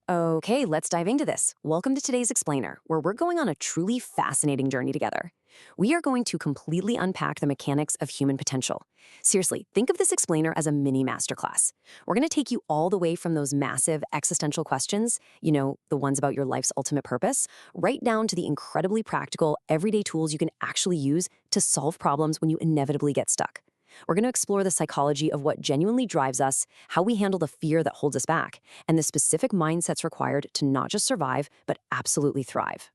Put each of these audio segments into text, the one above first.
Okay, let's dive into this. Welcome to today's Explainer, where we're going on a truly fascinating journey together. We are going to completely unpack the mechanics of human potential. Seriously, think of this Explainer as a mini masterclass. We're going to take you all the way from those massive existential questions, the ones about your life's ultimate purpose, right down to the incredibly practical, everyday tools you can actually use to solve problems when you inevitably get stuck. We're going to explore the psychology of what genuinely drives us, how we handle the fear that holds us back, and the specific mindsets required to not just survive, but absolutely thrive.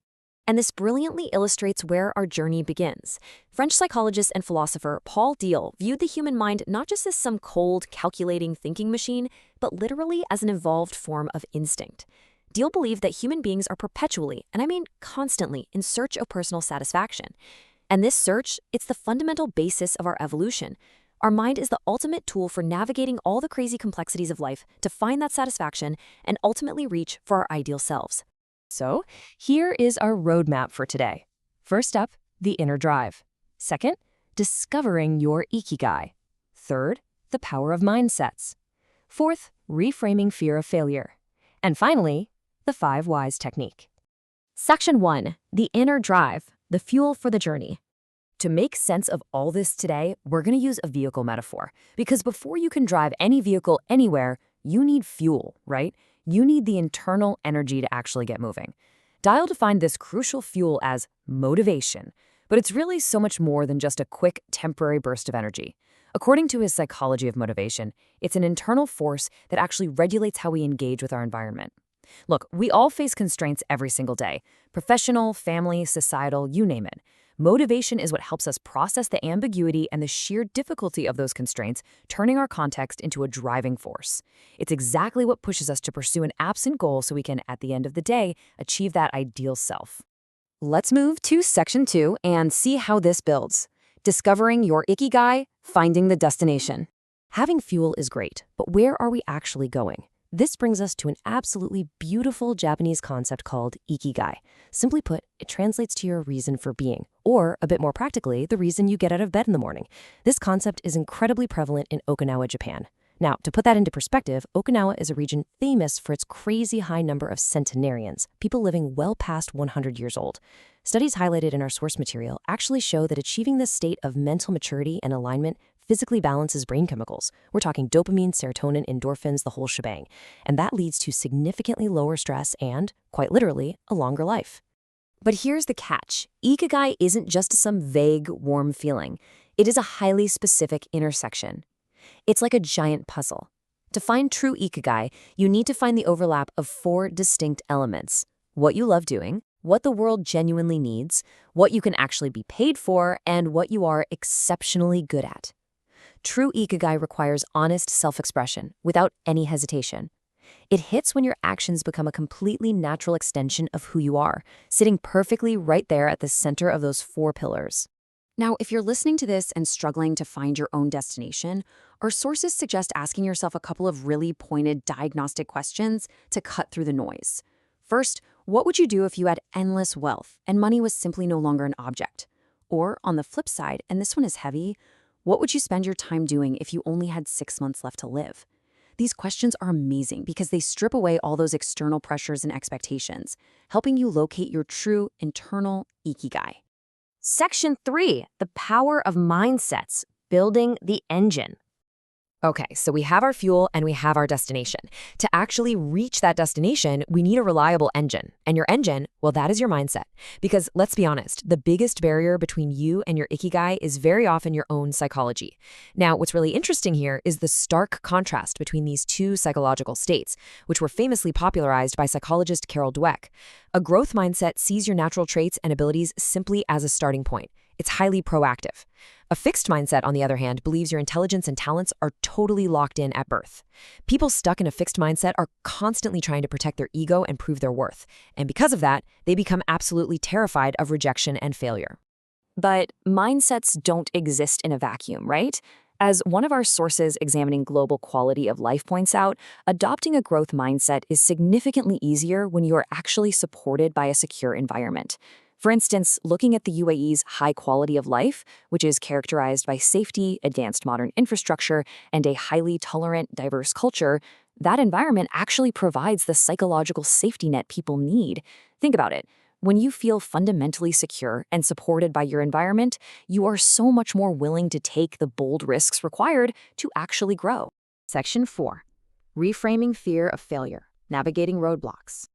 And this brilliantly illustrates where our journey begins. French psychologist and philosopher Paul Diehl viewed the human mind not just as some cold, calculating thinking machine, but literally as an evolved form of instinct. Diehl believed that human beings are perpetually, and I mean constantly, in search of personal satisfaction. And this search, it's the fundamental basis of our evolution. Our mind is the ultimate tool for navigating all the crazy complexities of life to find that satisfaction and ultimately reach for our ideal selves. So, here is our roadmap for today. First up, the inner drive. Second, discovering your Ikigai. Third, the power of mindsets. Fourth, reframing fear of failure. And finally, the 5 whys technique. Section 1, the inner drive, the fuel for the journey. To make sense of all this today, we're going to use a vehicle metaphor. Because before you can drive any vehicle anywhere, you need fuel, right? You need the internal energy to actually get moving. Dial defined this crucial fuel as motivation, but it's really so much more than just a quick, temporary burst of energy. According to his psychology of motivation, it's an internal force that actually regulates how we engage with our environment. Look, we all face constraints every single day. Professional, family, societal, you name it. Motivation is what helps us process the ambiguity and the sheer difficulty of those constraints, turning our context into a driving force. It's exactly what pushes us to pursue an absent goal so we can, at the end of the day, achieve that ideal self. Let's move to Section 2 and see how this builds. Discovering your Ikigai, finding the destination. Having fuel is great, but where are we actually going? This brings us to an absolutely beautiful Japanese concept called Ikigai. Simply put, it translates to your reason for being, or a bit more practically, the reason you get out of bed in the morning. This concept is incredibly prevalent in Okinawa, Japan. Now, to put that into perspective, Okinawa is a region famous for its crazy high number of centenarians, people living well past 100 years old. Studies highlighted in our source material actually show that achieving this state of mental maturity and alignment physically balances brain chemicals. We're talking dopamine, serotonin, endorphins, the whole shebang. And that leads to significantly lower stress and, quite literally, a longer life. But here's the catch. Ikigai isn't just some vague, warm feeling. It is a highly specific intersection. It's like a giant puzzle. To find true Ikigai, you need to find the overlap of 4 distinct elements: what you love doing, what the world genuinely needs, what you can actually be paid for, and what you are exceptionally good at. True Ikigai requires honest self-expression without any hesitation. It hits when your actions become a completely natural extension of who you are, sitting perfectly right there at the center of those 4 pillars. Now, if you're listening to this and struggling to find your own destination, our sources suggest asking yourself a couple of really pointed diagnostic questions to cut through the noise. First, what would you do if you had endless wealth and money was simply no longer an object? Or, on the flip side, and this one is heavy, what would you spend your time doing if you only had 6 months left to live? These questions are amazing because they strip away all those external pressures and expectations, helping you locate your true internal Ikigai. Section 3, the power of mindsets, building the engine. Okay, so we have our fuel and we have our destination. To actually reach that destination, we need a reliable engine. And your engine, well, that is your mindset. Because let's be honest, the biggest barrier between you and your Ikigai is very often your own psychology. Now, what's really interesting here is the stark contrast between these 2 psychological states, which were famously popularized by psychologist Carol Dweck. A growth mindset sees your natural traits and abilities simply as a starting point. It's highly proactive. A fixed mindset, on the other hand, believes your intelligence and talents are totally locked in at birth. People stuck in a fixed mindset are constantly trying to protect their ego and prove their worth. And because of that, they become absolutely terrified of rejection and failure. But mindsets don't exist in a vacuum, right? As one of our sources examining global quality of life points out, adopting a growth mindset is significantly easier when you are actually supported by a secure environment. For instance, looking at the UAE's high quality of life, which is characterized by safety, advanced modern infrastructure, and a highly tolerant, diverse culture, That environment actually provides the psychological safety net people need. Think about it. When you feel fundamentally secure and supported by your environment, you are so much more willing to take the bold risks required to actually grow. Section 4. Reframing fear of failure, navigating roadblocks.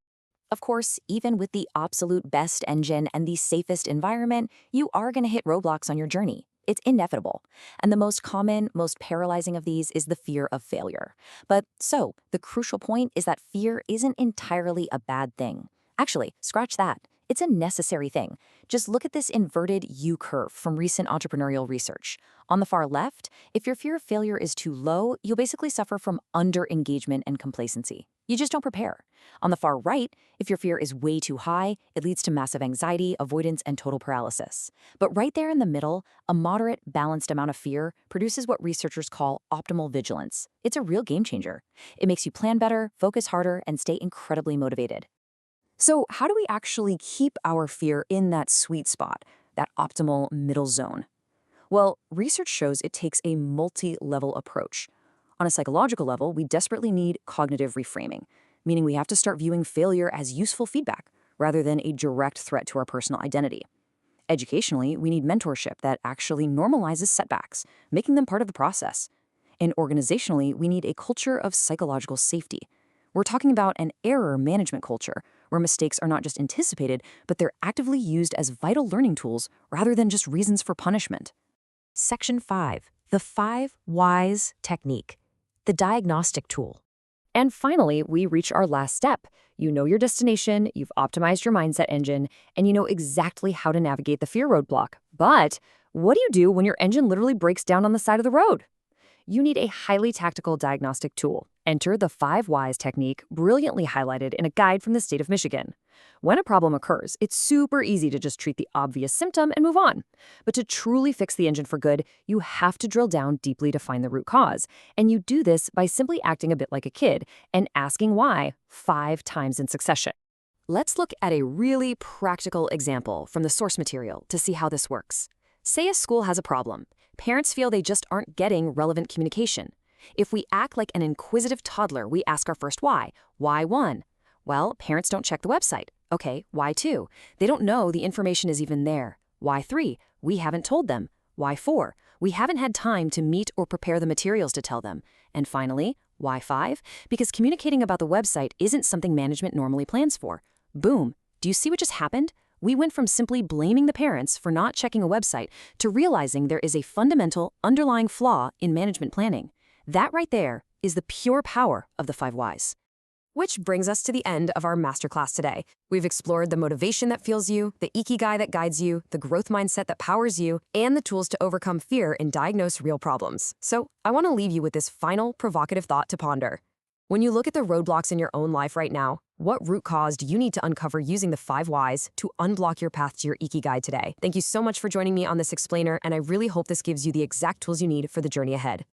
Of course, even with the absolute best engine and the safest environment, you are going to hit roadblocks on your journey. It's inevitable. And the most common, most paralyzing of these is the fear of failure. The crucial point is that fear isn't entirely a bad thing. Actually, scratch that. It's a necessary thing. Just look at this inverted U curve from recent entrepreneurial research. On the far left, if your fear of failure is too low, you'll basically suffer from under-engagement and complacency. You just don't prepare. On the far right, if your fear is way too high, it leads to massive anxiety, avoidance, and total paralysis. But right there in the middle, a moderate, balanced amount of fear produces what researchers call optimal vigilance. It's a real game changer. It makes you plan better, focus harder, and stay incredibly motivated. So how do we actually keep our fear in that sweet spot, that optimal middle zone? Well, research shows it takes a multi-level approach. On a psychological level, we desperately need cognitive reframing, meaning we have to start viewing failure as useful feedback rather than a direct threat to our personal identity. Educationally, we need mentorship that actually normalizes setbacks, making them part of the process. And organizationally, we need a culture of psychological safety. We're talking about an error management culture where mistakes are not just anticipated, but they're actively used as vital learning tools rather than just reasons for punishment. Section 5. The 5 Whys technique, the diagnostic tool. And finally, we reach our last step. You know your destination, you've optimized your mindset engine, and you know exactly how to navigate the fear roadblock. But what do you do when your engine literally breaks down on the side of the road? You need a highly tactical diagnostic tool. Enter the 5 Whys technique, brilliantly highlighted in a guide from the state of Michigan. When a problem occurs, it's super easy to just treat the obvious symptom and move on. But to truly fix the engine for good, you have to drill down deeply to find the root cause. And you do this by simply acting a bit like a kid and asking why 5 times in succession. Let's look at a really practical example from the source material to see how this works. Say a school has a problem. Parents feel they just aren't getting relevant communication. If we act like an inquisitive toddler, we ask our first why. Why 1? Well, parents don't check the website. Okay, why 2? They don't know the information is even there. Why 3? We haven't told them. Why 4? We haven't had time to meet or prepare the materials to tell them. And finally, why 5? Because communicating about the website isn't something management normally plans for. Boom. Do you see what just happened? We went from simply blaming the parents for not checking a website to realizing there is a fundamental underlying flaw in management planning. That right there is the pure power of the 5 Whys. Which brings us to the end of our masterclass today. We've explored the motivation that fuels you, the Ikigai that guides you, the growth mindset that powers you, and the tools to overcome fear and diagnose real problems. So I want to leave you with this final provocative thought to ponder. When you look at the roadblocks in your own life right now, what root cause do you need to uncover using the 5 Whys to unblock your path to your Ikigai today? Thank you so much for joining me on this explainer, and I really hope this gives you the exact tools you need for the journey ahead.